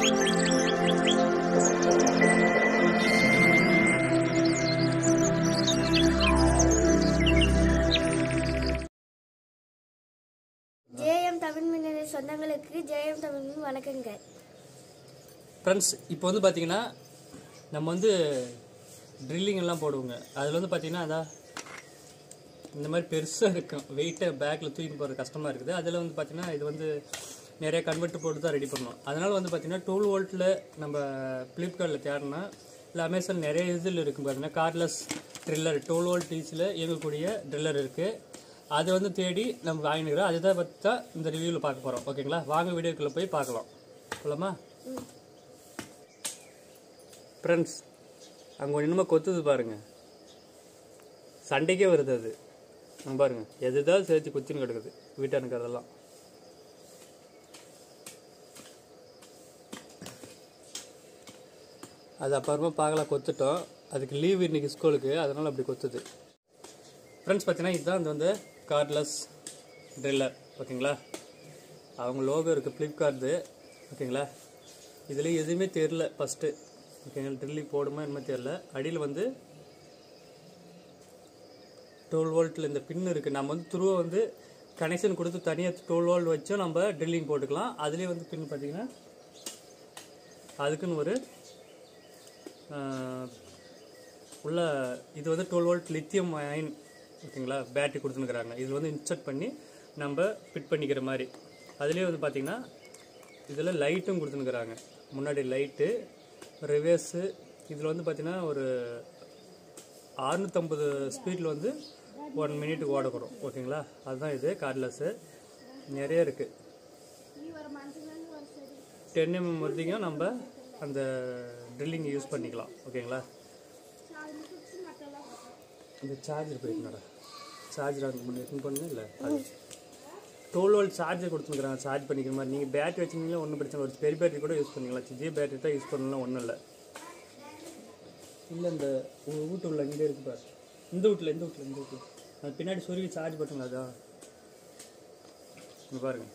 JM Tamil மின்னணு சொந்தங்களுக்கு JM Tamil வணக்கங்க ஃப்ரெண்ட்ஸ். இப்போ வந்து பார்த்தீங்கன்னா நம்ம வந்து ட்ரில்லிங் எல்லாம் போடுவோங்க. அதில் வந்து பார்த்தீங்கன்னா அதான் இந்த மாதிரி பெருசாக இருக்கும், வெயிட்டை பேக்கில் தூக்கி போகிறது கஷ்டமாக இருக்குது. அதில் வந்து பார்த்தீங்கன்னா இது வந்து நிறைய கன்வெர்ட் போட்டு தான் ரெடி பண்ணணும். அதனால் வந்து பார்த்தீங்கன்னா 12 வோல்ட்டில் நம்ம ஃப்ளிப்கார்ட்டில் தேடினா இல்லை அமேசான் நிறைய இதில் இருக்கும் பார்த்தீங்கன்னா கார்ட்லெஸ் ட்ரில்லர் 12 வோல்ட் டிசியில் இயங்கக்கூடிய ட்ரில்லர் இருக்குது. அதை வந்து தேடி நம்ம வாங்கிக்கிறோம். அதை தான் பற்றி தான் இந்த ரிவ்யூவில் பார்க்க போகிறோம். ஓகேங்களா, வாங்க வீடியோக்குள்ளே போய் பார்க்கலாம். சொல்லலாமா ஃப்ரெண்ட்ஸ்? அங்கே இன்னும் கொத்துது பாருங்கள், சண்டைக்கே வருது அது. பாருங்க எதுதான் சேர்த்து குச்சின்னு கிடக்குது வீட்டானுக்கு. அதெல்லாம் அது அப்புறமா பார்க்கலாம். கொத்துட்டோம், அதுக்கு லீவ் இன்னைக்கு ஸ்கூலுக்கு, அதனால் அப்படி கொத்துது. ஃப்ரெண்ட்ஸ் பார்த்தீங்கன்னா இதுதான் இது வந்து கார்ட்லெஸ் ட்ரில்லர். ஓகேங்களா, அவங்க லோகோ இருக்குது ஃப்ளிப்கார்ட்டு. ஓகேங்களா, இதில் எதுவுமே தெரில ஃபஸ்ட்டு. ஓகேங்களா, ட்ரில்லிங் போடுமா என்னமே தெரில. அடியில் வந்து 12 வோல்ட்டில் இந்த பின் இருக்குது. நம்ம வந்து த்ரூவை வந்து கனெக்ஷன் கொடுத்து தனியாக 12 வோல்ட் வச்சும் நம்ம ட்ரில்லிங் போட்டுக்கலாம். அதுலேயே வந்து பின் பார்த்திங்கன்னா அதுக்குன்னு ஒரு உள்ள இது வந்து 12 வோல்ட் லித்தியம் அயன். ஓகேங்களா, பேட்டரி கொடுத்துருக்குறாங்க. இது வந்து இன்ஸ்டால் பண்ணி நம்ம ஃபிட் பண்ணிக்கிற மாதிரி. அதுலேயே வந்து பார்த்திங்கன்னா இதில் லைட்டும் கொடுத்துருக்குறாங்க. முன்னாடி லைட்டு, ரிவேர்ஸு. இதில் வந்து பார்த்திங்கன்னா ஒரு 650 ஸ்பீடில் வந்து 1 மினிட்டுக்கு ஓடக்கூடும். ஓகேங்களா, அதுதான் இது கார்ட்லெஸ்ஸு. நிறைய இருக்குது. 10 mm வரைக்கும் நம்ம அந்த ட்ரில்லிங் யூஸ் பண்ணிக்கலாம். ஓகேங்களா, இந்த சார்ஜர் போயிருக்கா, சார்ஜர் அங்கே முன்னே எடுத்துன்னு பண்ணு இல்லை, அது 12 வோல்ட் சார்ஜர் கொடுத்துருக்குறாங்க சார்ஜ் பண்ணிக்கிற மாதிரி. நீங்கள் பேட்டரி வச்சிங்கன்னா ஒன்றும் பிரச்சனை, ஒரு பெரிய பேட்டரி கூட யூஸ் பண்ணிக்கலாம். சிஜிஏ பேட்டரி தான் யூஸ் பண்ணலாம், ஒன்றும் இல்லை. இல்லை இந்த உங்கள் வீட்டு உள்ள இங்கே இருக்கு பாரு, இந்த வீட்டில் அது பின்னாடி சொருவி சார்ஜ் பண்ணுங்களா. அதான் இங்கே பாருங்கள்.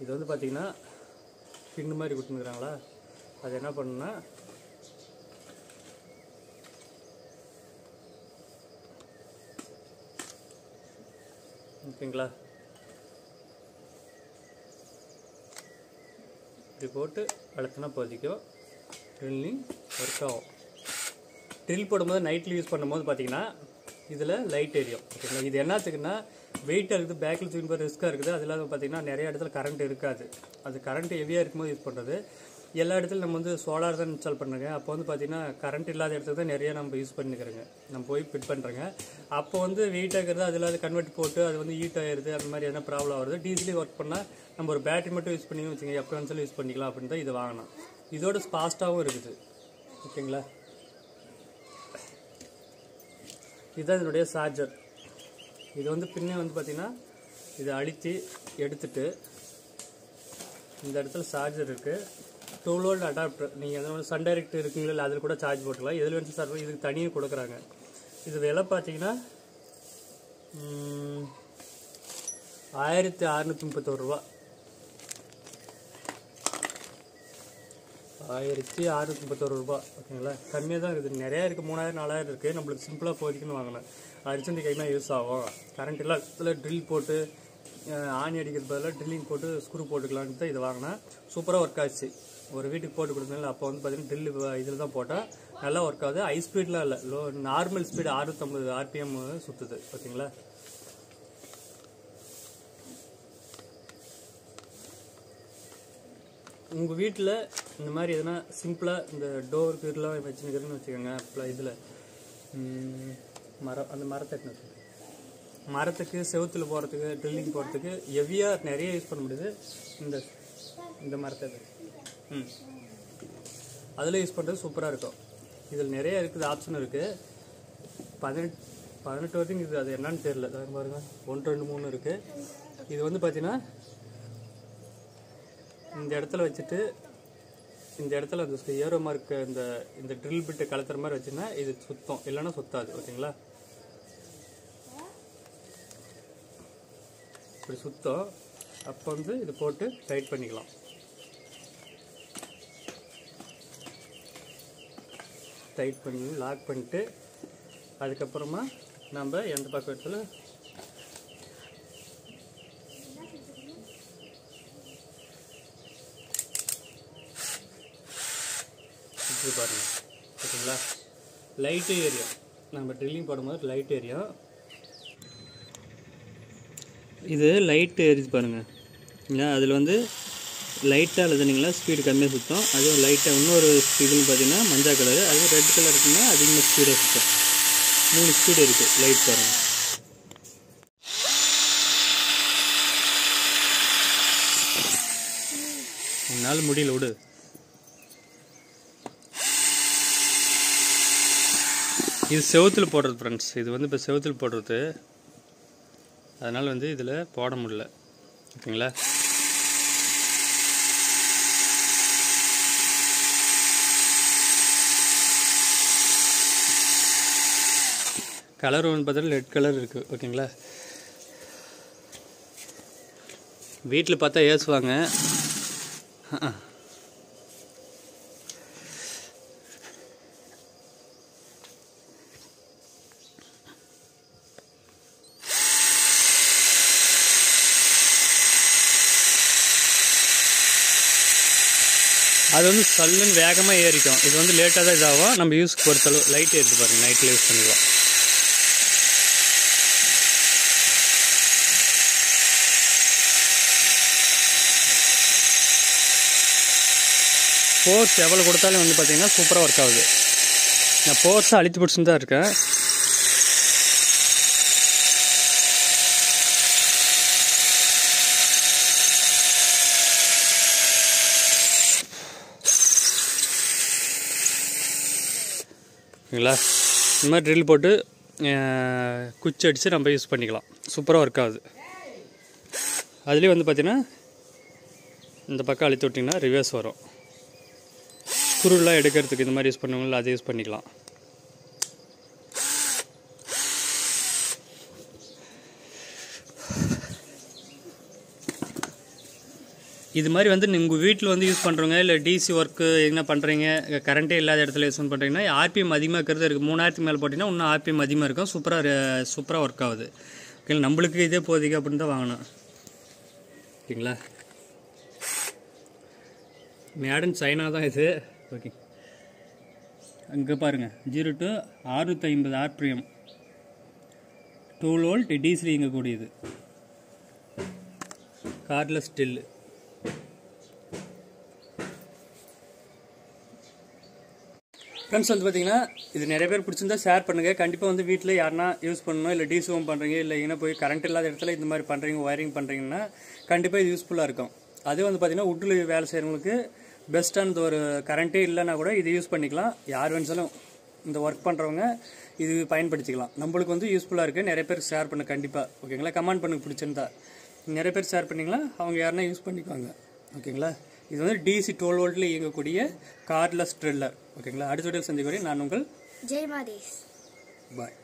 இது வந்து பார்த்தீங்கன்னா பின்னு மாதிரி கொடுத்துருக்குறாங்களா. அது என்ன பண்ணுன்னா ஓகேங்களா, இப்படி போட்டு அழுத்தினா போதிக்கும், ட்ரில்லிங் ஒர்க் ஆகும். ட்ரில் போடும்போது நைட்டில் யூஸ் பண்ணும்போது பார்த்தீங்கன்னா இதில் லைட் எரியும். ஓகேங்களா, இது என்னத்துக்குன்னா வெயிட்டாக இருக்குது, பேக்கில் தூக்கி போகிற ரிஸ்க்காக இருக்குது. அது இல்லாமல் பார்த்தீங்கன்னா நிறைய இடத்துல கரண்ட் இருக்காது. அது கரண்ட் ஹெவியாக இருக்கும்போது யூஸ் பண்ணுறது. எல்லா இடத்துலையும் நம்ம வந்து சோலார் தான் இன்ஸ்டால் பண்ணுறோங்க. அப்போ வந்து பார்த்தீங்கன்னா கரண்ட் இல்லாத இடத்துக்கு தான் நிறைய நம்ம யூஸ் பண்ணிக்கிறோங்க, நம்ம போய் ஃபிட் பண்ணுறோங்க. அப்போ வந்து வெயிட்டாக இருக்கிறது அது இல்லாத கன்வெர்ட் போட்டு அது வந்து ஹீட் ஆகிடுது, அந்த மாதிரி எதனா ப்ராப்ளம் வருது. டீசலி ஒர்க் பண்ணால் நம்ம ஒரு பேட்டரி மட்டும் யூஸ் பண்ணி வச்சுங்க, எப்போ வேணாலும் யூஸ் பண்ணிக்கலாம் அப்படின்னு தான் இது வாங்கினோம். இதோட ஃபாஸ்ட்டாகவும் இருக்குது. ஓகேங்களா, இதுதான் இதனுடைய சார்ஜர். இது வந்து பின்னே வந்து பார்த்திங்கன்னா இதை அழுத்தி எடுத்துட்டு இந்த இடத்துல சார்ஜர் இருக்குது. 12 வோல்ட் அடாப்டர். நீங்கள் எதனா சன் டைரக்ட் இருக்குங்களா இல்லை அதில் கூட சார்ஜ் போட்டுக்கலாம். எதில் வேணும் சார், இதுக்கு தனியாக கொடுக்குறாங்க. இது விலை பார்த்தீங்கன்னா 1631 ரூபா. 1631 ரூபா. ஓகேங்களா, கம்மியாக தான் இருக்குது. நிறையா இருக்குது, 3000 4000 இருக்குது. நம்மளுக்கு சிம்பிளாக போதிக்குன்னு வாங்கினேன். அடிச்சந்தி கைனா யூஸ் ஆகும். கரண்ட் எல்லாம் இதில் ட்ரில் போட்டு ஆணி அடிக்கிறது பதிலாக ட்ரில்லிங் போட்டு ஸ்க்ரூ போட்டுக்கலான்ட்டு தான் இது வாங்கினேன். சூப்பராக ஒர்க் ஆச்சு. ஒரு வீட்டுக்கு போட்டு கொடுத்தனால அப்போ வந்து பார்த்தீங்கன்னா ட்ரில் இதில் தான் போட்டால் நல்லா ஒர்க் ஆகுது. ஹை ஸ்பீட்லாம் இல்லை, லோ நார்மல் ஸ்பீடு 650 RPM சுற்றுது. ஓகேங்களா, உங்கள் வீட்டில் இந்த மாதிரி எதனா சிம்பிளாக இந்த டோர் கீரெலாம் வச்சுருக்கிறதுன்னு வச்சுக்கோங்க. இப்போ இதில் மரம், அந்த மரத்தை மரத்துக்கு செவுத்தில் போகிறதுக்கு ட்ரில்லிங் போகிறதுக்கு ஹெவியாக நிறைய யூஸ் பண்ண முடியுது. இந்த மரத்தை அதில் யூஸ் பண்ணுறது சூப்பராக இருக்கும். இதில் நிறைய இருக்குது, ஆப்ஷன் இருக்குது. 18 வரைக்கும் இது. அது என்னன்னு தெரியல, பாருங்கள் 1 2 3 இருக்குது. இது வந்து பார்த்தீங்கன்னா இந்த இடத்துல வச்சுட்டு இந்த இடத்துல அந்த ஏரோ மார்க் இந்த ட்ரில் பிட்டை கலத்துற மாதிரி வச்சுன்னா இது சுத்தம், இல்லைன்னா சுத்தாது. ஓகேங்களா, இப்படி சுத்தம். அப்போ வந்து இது போட்டு டைட் பண்ணிக்கலாம். டைட் பண்ணி லாக் பண்ணிட்டு அதுக்கப்புறமா நம்ம எந்த பக்கத்தில் இப்படி பாருங்கள் ஓகேங்களா. லைட்டு ஏரியும் நம்ம ட்ரில்லிங் போடும்போது லைட் ஏரியும். இது லைட்டு ஏறிது பாருங்கள். இல்லை அதில் வந்து லைட்டாக எழுதுனீங்களா ஸ்பீடு கம்மியாக சுற்றும். அதுவும் லைட்டாக இன்னொரு ஸ்பீடுன்னு பார்த்தீங்கன்னா மஞ்சள் கலரு, அதுவும் ரெட் கலர் இருக்குன்னா அதிகமாக ஸ்பீடாக சுற்றும். 3 ஸ்பீடு இருக்குது லைட் பாருங்கள். உன்னால் முடியல விடு. இது செவுத்தில் போடுறது ஃப்ரெண்ட்ஸ். இது வந்து இப்போ செவுத்தில் போடுறது, அதனால் வந்து இதில் போட முடியல ஓகேங்களா. கலர் ஒன்று பார்த்தா ரெட் கலர் இருக்குது ஓகேங்களா. வீட்டில் பார்த்தா ஏசுவாங்க. அது வந்து சல்லுன்னு வேகமாக ஏறிக்கும். இது வந்து லேட்டாக தான் இதாகும். நம்ம யூஸ்க்கு பொறுத்தளவு லைட் ஏறிது பாருங்கள். நைட்டில் யூஸ் பண்ணிக்கலாம். ஃபோர்ஸ் எவ்வளோ கொடுத்தாலும் வந்து பார்த்தீங்கன்னா சூப்பராக ஒர்க் ஆகுது. நான் ஃபோர்ஸை அழுத்தி பிடிச்சுன்னு தான் இருக்கேன். ஓகேங்களா. இந்த மாதிரி ட்ரில் போட்டு குச்சி அடித்து நம்ம யூஸ் பண்ணிக்கலாம். சூப்பராக ஒர்க் ஆகுது. அதுலேயும் வந்து பார்த்திங்கன்னா இந்த பக்கம் அழுத்தி விட்டிங்கன்னா ரிவர்ஸ் வரும். குருலாம் எடுக்கிறதுக்கு இந்த மாதிரி யூஸ் பண்ணுவாங்களா, அதை யூஸ் பண்ணிக்கலாம். இது மாதிரி வந்து உங்கள் வீட்டில் வந்து யூஸ் பண்ணுறவங்க இல்லை டிசி ஒர்க்கு என்ன பண்ணுறீங்க, கரண்ட்டே இல்லாத இடத்துல யூஸ் பண்ணுறீங்கன்னா ஆர்பிஎம் அதிகமாக இருக்கிறது இருக்குது. 3000 மேலே போட்டிங்கன்னா இன்னும் ஆர்பிஎம் அதிகமாக இருக்கும். சூப்பராக ஒர்க் ஆகுது ஓகேங்களா. நம்மளுக்கு இதே போதிக்கு அப்படின்னு தான் வாங்கணும் ஓகேங்களா. மேடன் சைனா தான் இது. ஓகே, அங்கே பாருங்கள் 0 to 650 ஆர்பிஎம் 12 வோல்ட் டிசி இயங்கக்கூடியது கார்ட்லெஸ் ஸ்டில்லு. ஃப்ரெண்ட்ஸ் வந்து பார்த்தீங்கன்னா இது நிறைய பேர் பிடிச்சிருந்தா ஷேர் பண்ணுங்கள். கண்டிப்பாக வந்து வீட்டில் யாருன்னா யூஸ் பண்ணணும், இல்லை டிசி ஹோம் பண்ணுறீங்க, இல்லை எங்கன்னா போய் கரண்ட் இல்லாத இடத்துல இந்த மாதிரி பண்ணுறீங்க, ஒயரிங் பண்ணுறீங்கன்னா கண்டிப்பாக இது யூஸ்ஃபுல்லாக இருக்கும். அது வந்து பார்த்தீங்கன்னா உட்டில் வேலை செய்கிறவங்களுக்கு பெஸ்ட்டானது. ஒரு கரண்ட்டே இல்லைன்னா கூட இது யூஸ் பண்ணிக்கலாம். யார் வேணுச்சாலும் இந்த ஒர்க் பண்ணுறவங்க இது பயன்படுத்திக்கலாம். நம்மளுக்கு வந்து யூஸ்ஃபுல்லாக இருக்குது. நிறைய பேர் ஷேர் பண்ணு கண்டிப்பாக ஓகேங்களா. கமெண்ட் பண்ணுங்க பிடிச்சிருந்தா. நிறைய பேர் ஷேர் பண்ணிங்களா, அவங்க யாருன்னா யூஸ் பண்ணிக்குவாங்க ஓகேங்களா. இது வந்து டிசி 12 வோல்ட்டில் இயங்கக்கூடிய கார்ட்லெஸ் ட்ரில்லர் ஓகேங்களா. அடுத்த வீடியோவில் சந்திக்கிறேன். நான் உங்கள் ஜெய் மாதேஷ். பாய்.